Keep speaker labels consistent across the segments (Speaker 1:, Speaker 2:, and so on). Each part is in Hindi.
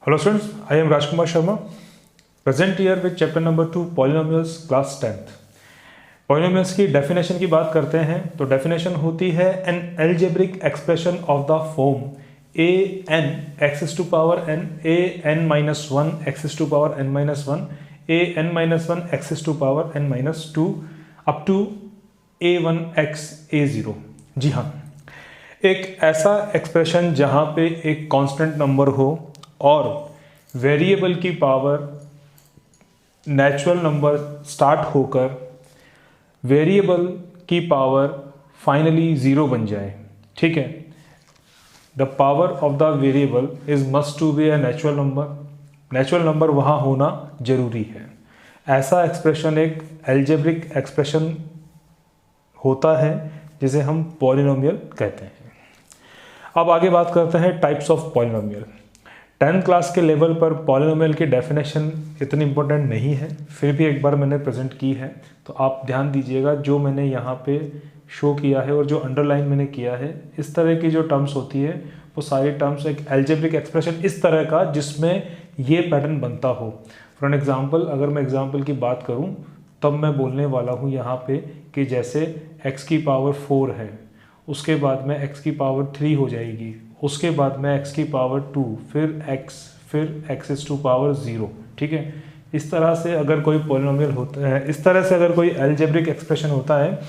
Speaker 1: Hello students, I am Rajkumar Sharma, present here with chapter number 2 polynomials class 10th। Polynomials की डेफिनेशन की बात करते हैं तो डेफिनेशन होती है an algebraic expression of the form a n x to power n a n minus one x to power n minus one a n minus one x to power n minus two up to a one x a zero. जी हाँ, एक ऐसा एक्सप्रेशन जहाँ पे एक कांस्टेंट नंबर हो और वेरिएबल की पावर नेचुरल नंबर स्टार्ट होकर वेरिएबल की पावर फाइनली ज़ीरो बन जाए। ठीक है, the power of the variable is must to be a natural number. Natural number वहाँ होना जरूरी है। ऐसा एक्सप्रेशन एक एल्जेब्रिक एक्सप्रेशन होता है जिसे हम पॉलिनोमियल कहते हैं। अब आगे बात करते हैं types of polynomial. 10th class के लेवल पर पॉलिनोमियल की डेफिनेशन इतनी इंपॉर्टेंट नहीं है, फिर भी एक बार मैंने प्रेजेंट की है तो आप ध्यान दीजिएगा। जो मैंने यहाँ पे शो किया है और जो अंडरलाइन मैंने किया है, इस तरह की जो टर्म्स होती है वो सारी टर्म्स एक एल्जेब्रिक एक्सप्रेशन इस तरह का जिसमें ये पैटर्न बनता हो। फॉर एन एग्जाम्पल, अगर मैं एग्जाम्पल की बात करूँ तब मैं बोलने वाला हूँ यहाँ पे कि जैसे x की पावर 4 है, उसके बाद में x की पावर 3 हो जाएगी, उसके बाद में x की पावर 2, फिर x टू पावर 0। ठीक है, इस तरह से अगर कोई पॉलिनोमियल होता है, इस तरह से अगर कोई एल्जेब्रिक एक्सप्रेशन होता है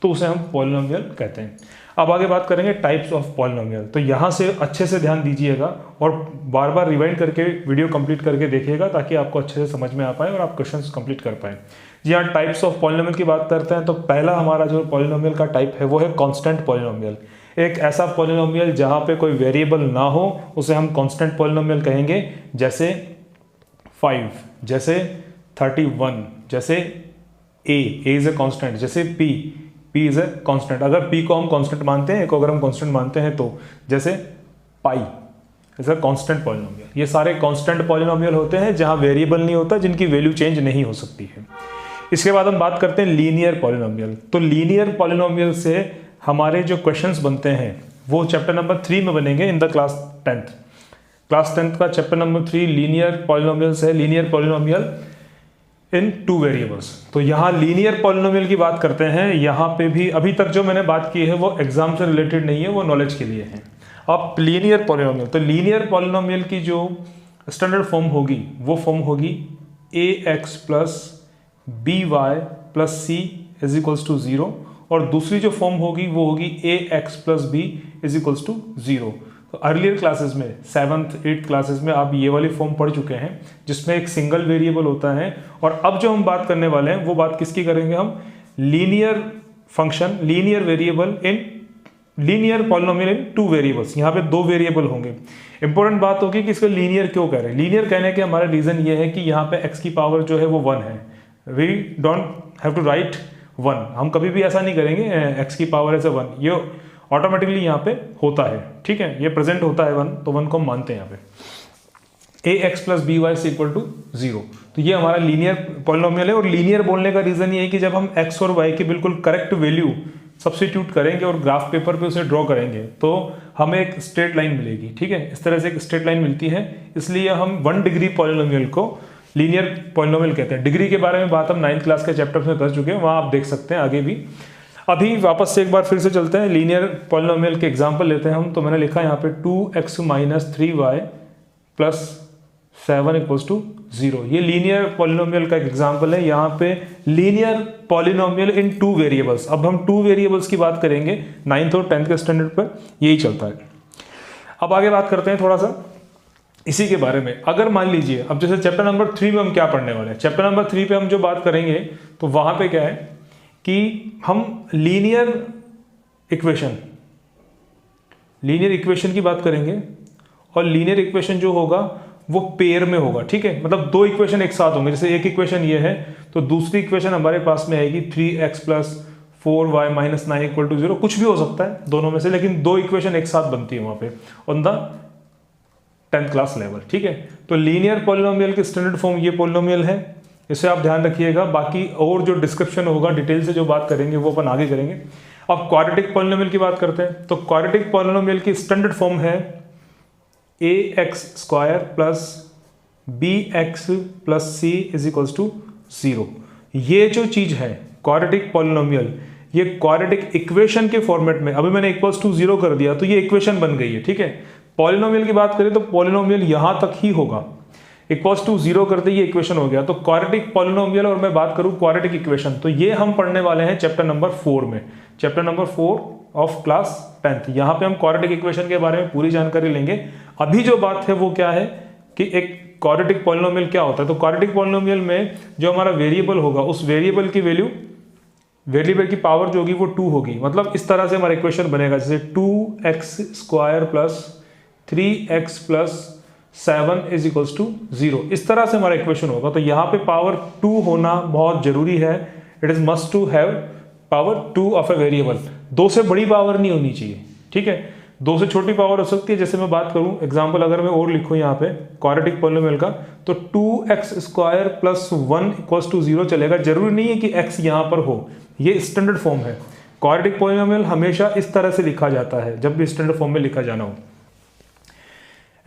Speaker 1: तो उसे हम पॉलिनोमियल कहते हैं। अब आगे बात करेंगे टाइप्स ऑफ पॉलिनोमियल। तो यहाँ से अच्छे से ध्यान दीजिएगा और बार बार रिवाइंड करके वीडियो कंप्लीट करके देखिएगा ताकि आपको अच्छे से समझ में आ पाए और आप क्वेश्चंस कंप्लीट कर पाएँ। जी हाँ, टाइप्स ऑफ पॉलिनोमियल की बात करते हैं तो पहला हमारा जो पॉलिनोमियल का टाइप है वो है कांस्टेंट पॉलिनोमियल। एक ऐसा पॉलिनोमियल जहाँ पे कोई वेरिएबल ना हो उसे हम कांस्टेंट पॉलिनोमियल कहेंगे। जैसे 5, जैसे 31, जैसे a इज ए कांस्टेंट, जैसे p इज ए कांस्टेंट। अगर p को हम कांस्टेंट मानते हैं, a को अगर हम कांस्टेंट मानते हैं तो जैसे pi is a constant polynomial. ये सारे कांस्टेंट पॉलिनोमियल होते हैं जहाँ वेरिएबल नहीं होता, जिनकी वैल्यू चेंज नहीं हो सकती है। इसके बाद हम बात करते हैं लीनियर पॉलिनोमियल। तो लीनियर पॉलिनोमियल से हमारे जो क्वेश्चंस बनते हैं वो चैप्टर नंबर 3 में बनेंगे in the class 10th। Class 10th का चैप्टर नंबर 3 लीनियर पॉलिनोमियल्स है। लीनियर पॉलिनोमियल इन 2 वेरिएबल्स। तो यहाँ लीनियर पॉलिनोमियल की बात करते हैं। यहाँ पे भी अभी तक जो मैंने बात की है वो एग्जाम से रिलेटेड नहीं है, वो नॉलेज के लिए है। अब लीनियर पॉलिनोमियल, तो लीनियर पॉलिनोमियल की जो स्टैंडर्ड फॉर्म होगी वो फॉर्म होगी ax plus b y plus c is equals to 0, और दूसरी जो फॉर्म होगी वो होगी ax plus b is equals to 0। तो अर्लियर क्लासेस में 7th 8th क्लासेस में आप ये वाली फॉर्म पढ़ चुके हैं जिसमें एक सिंगल वेरिएबल होता है। और अब जो हम बात करने वाले हैं वो बात किसकी करेंगे हम? Linear function, linear variable in linear polynomial in 2 variables. यहाँ पे 2 वेरिएबल होंगे। इंपॉर्टेंट बात होगी कि इसको लीनियर क्यों कह रहे हैं। लीनियर कहने के हमारा रीजन ये है कि यहाँ पे x की पावर जो है वो 1 है। We don't have to write 1। हम कभी भी ऐसा नहीं करेंगे x की पावर एज ए 1, ये ऑटोमेटिकली यहाँ पे होता है। ठीक है, ये प्रेजेंट होता है 1, तो 1 को हम मानते हैं यहाँ पे। ax plus b y equal to 0। तो ये हमारा लीनियर पॉलिनोमियल है। और लीनियर बोलने का रीजन ये है कि जब हम x और y की बिल्कुल करेक्ट वैल्यू सब्स्टिट्यूट करेंगे और ग्राफ पेपर पे उसे ड्रॉ करेंगे तो हमें एक स्ट्रेट लाइन मिलेगी। ठीक है, इस तरह से एक स्ट्रेट लाइन मिलती है, इसलिए हम 1 डिग्री पॉलिनोमियल को लीनियर पॉलिनोमियल कहते हैं। डिग्री के बारे में बात हम 9th क्लास के चैप्टर में कर चुके हैं, वहाँ आप देख सकते हैं आगे भी। अभी वापस से एक बार फिर से चलते हैं, लीनियर पॉलिनोमियल के एग्जांपल लेते हैं हम। तो मैंने लिखा है यहाँ पे 2x minus 3y plus 7 equals to 0। ये लीनियर पॉलिनोमियल का एग्जांपल है। यहाँ पे लीनियर पॉलिनोमियल इन 2 वेरिएबल्स। अब हम 2 वेरिएबल्स की बात करेंगे 9th और 10th के स्टैंडर्ड पर, यही चलता है। अब आगे बात करते हैं थोड़ा सा इसी के बारे में। अगर मान लीजिए अब जैसे चैप्टर नंबर 3 में हम क्या पढ़ने वाले हैं, चैप्टर नंबर 3 पे हम जो बात करेंगे तो वहाँ पे क्या है कि हम लीनियर इक्वेशन की बात करेंगे। और लीनियर इक्वेशन जो होगा वो पेयर में होगा। ठीक है, मतलब 2 इक्वेशन एक साथ होंगे। जैसे एक इक्वेशन ये है तो दूसरी इक्वेशन हमारे पास में आएगी 3x plus 4y minus 9 equal to 0। कुछ भी हो सकता है दोनों में से, लेकिन 2 इक्वेशन एक साथ बनती है वहाँ पे on the 10th class level. ठीक है, तो लीनियर पॉलिनोमियल की स्टैंडर्ड फॉर्म ये पॉलिनोमियल है, इसे आप ध्यान रखिएगा। बाकी और जो डिस्क्रिप्शन होगा डिटेल से जो बात करेंगे वो अपन आगे करेंगे। अब क्वाड्रेटिक पॉलिनोमियल की बात करते हैं। तो क्वाड्रेटिक पॉलिनोमियल की स्टैंडर्ड फॉर्म है a x square plus b x plus c is equals to 0। ये जो चीज है क्वाड्रेटिक पॉलिनोमियल, ये क्वाड्रेटिक इक्वेशन के फॉर्मेट में, अभी मैंने इक्वल्स टू 0 कर दिया तो ये इक्वेशन बन गई है, ठीक है। पॉलिनोमियल की बात करें तो पॉलिनोमियल यहां तक ही होगा, इक्वल्स टू 0 करते ये इक्वेशन हो गया। तो क्वाड्रेटिक पॉलिनोमियल और मैं बात करूं क्वाड्रेटिक इक्वेशन, तो ये हम पढ़ने वाले हैं चैप्टर नंबर 4 में, chapter number 4 of class 10th। यहां पे हम क्वाड्रेटिक इक्वेशन के बारे में पूरी जानकारी लेंगे। अभी जो बात है वो क्या है कि एक क्वाड्रेटिक पॉलिनोमियल क्या होता है। तो क्वाड्रेटिक पॉलिनोमियल में जो हमारा वेरिएबल होगा, उस वेरिएबल की वैल्यू, वेरिएबल की पावर जो होगी वो 2 होगी। मतलब इस तरह से हमारा इक्वेशन बनेगा, जैसे 2x square plus 3x plus 7 is equals to 0। इस तरह से हमारा इक्वेशन होगा। तो यहाँ पे पावर 2 होना बहुत जरूरी है। It is must to have power 2 of a variable. 2 से बड़ी पावर नहीं होनी चाहिए, ठीक है। 2 से छोटी पावर हो सकती है। जैसे मैं बात करूं एग्जांपल, अगर मैं और लिखूं यहाँ पे क्वाड्रेटिक पॉलिनोमियल का, तो 2x square plus 1 equals to 0 चलेगा। जरूरी नहीं है कि x यहाँ पर हो, ये स्टैंडर्ड फॉर्म है। क्वाड्रेटिक पॉलिनोमियल हमेशा इस तरह से लिखा जाता है जब भी स्टैंडर्ड फॉर्म में लिखा जाना हो।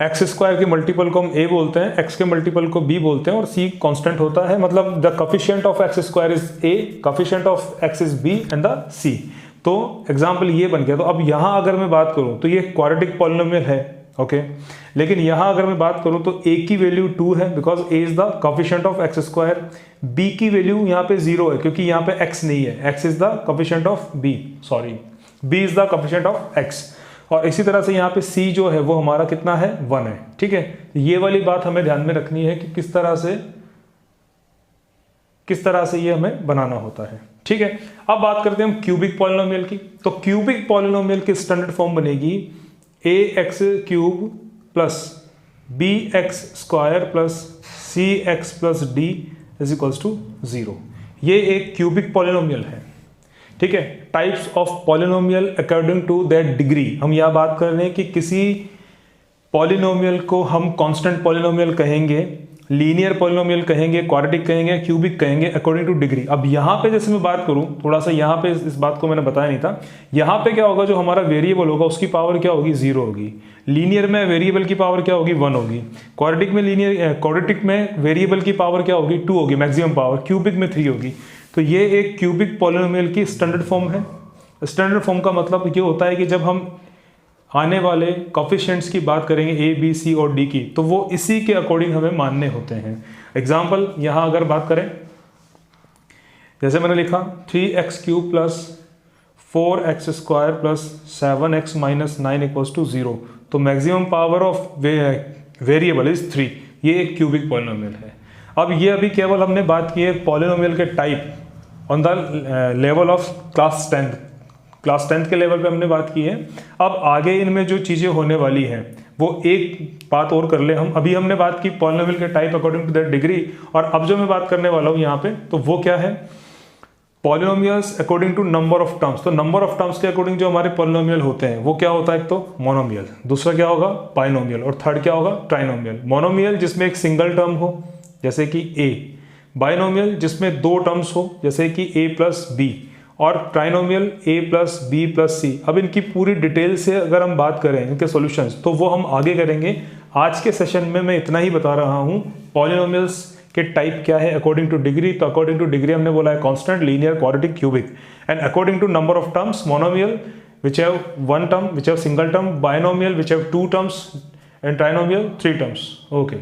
Speaker 1: एक्स स्क्वायर के मल्टीपल को हम a बोलते हैं, x के मल्टीपल को b बोलते हैं और c कांस्टेंट होता है। मतलब the coefficient of x square is a, coefficient of x is b and the c। तो एग्जाम्पल ये बन गया। तो अब यहां अगर मैं बात करूं तो ये क्वाड्रेटिक पॉलिनोमियल है, ओके। लेकिन यहां अगर मैं बात करूं तो a की वैल्यू 2 है because a is the coefficient of x square. b की वैल्यू यहाँ पे 0 है क्योंकि यहाँ पे x नहीं है, x is the coefficient of b, sorry b is the coefficient of x। और इसी तरह से यहाँ पे c जो है वो हमारा कितना है, 1 है, ठीक है। ये वाली बात हमें ध्यान में रखनी है कि किस तरह से ये हमें बनाना होता है, ठीक है। अब बात करते हैं हम क्यूबिक पॉलिनोमियल की। तो क्यूबिक पॉलिनोमियल की स्टैंडर्ड फॉर्म बनेगी ax cube plus bx square plus cx plus d is equals to 0। ये एक क्यूबिक पॉलिनोमियल है, ठीक है। Types of polynomial according to that degree. हम यह बात कर रहे हैं कि किसी पॉलिनोमियल को हम कांस्टेंट पॉलिनोमियल कहेंगे, लीनियर पॉलिनोमियल कहेंगे, क्वाड्रेटिक कहेंगे, क्यूबिक कहेंगे अकॉर्डिंग टू डिग्री। अब यहाँ पे जैसे मैं बात करूँ, थोड़ा सा यहाँ पे इस बात को मैंने बताया नहीं था। यहाँ पे क्या होगा, जो हमारा वेरिएबल होगा उसकी पावर क्या होगी, 0 होगी। लीनियर में वेरिएबल की पावर क्या होगी, 1 होगी। क्वाड्रेटिक में वेरिएबल की पावर क्या होगी, 2 होगी मैक्सिमम पावर। क्यूबिक में 3 होगी। तो ये एक क्यूबिक पॉलिनोमियल की स्टैंडर्ड फॉर्म है। स्टैंडर्ड फॉर्म का मतलब ये होता है कि जब हम आने वाले कोफिशिएंट्स की बात करेंगे a, b, c और d की, तो वो इसी के अकॉर्डिंग हमें मानने होते हैं। एग्जाम्पल यहाँ अगर बात करें, जैसे मैंने लिखा 3x cube plus 4x square plus 7x minus 9 equals to 0। तो maximum power of variable is 3। ये एक क्यूबिक पॉलिनोमियल है। अब ये अभी केवल हमने बात की है पॉलिनोमियल के type on the level of class 10th के लेवल पे हमने बात की है। अब आगे इनमें जो चीज़ें होने वाली हैं वो एक बात और कर ले हम। अभी हमने बात की पॉलिनोमियल के type according to that degree, और अब जो मैं बात करने वाला हूँ यहाँ पे, तो वो क्या है, polynomials according to number of terms. तो नंबर ऑफ टर्म्स के अकॉर्डिंग जो हमारे पॉलिनोमियल होते हैं वो क्या होता है, एक तो मोनोमियल, दूसरा क्या होगा बाइनोमियल, और थर्ड क्या होगा ट्राइनोमियल। मोनोमियल जिसमें एक सिंगल टर्म हो जैसे कि a, बाइनोमियल जिसमें 2 टर्म्स हो जैसे कि a प्लस b, और trinomial a plus b plus c। अब इनकी पूरी डिटेल से अगर हम बात करें इनके सॉल्यूशंस, तो वो हम आगे करेंगे। आज के सेशन में मैं इतना ही बता रहा हूँ पॉलिनोमियल्स के टाइप क्या है अकॉर्डिंग टू डिग्री। तो अकॉर्डिंग टू डिग्री हमने बोला है constant, linear, quadratic, cubic. And according to number of terms, monomial which have 1 term, which have single term, binomial which have 2 terms, and trinomial 3 terms. Okay.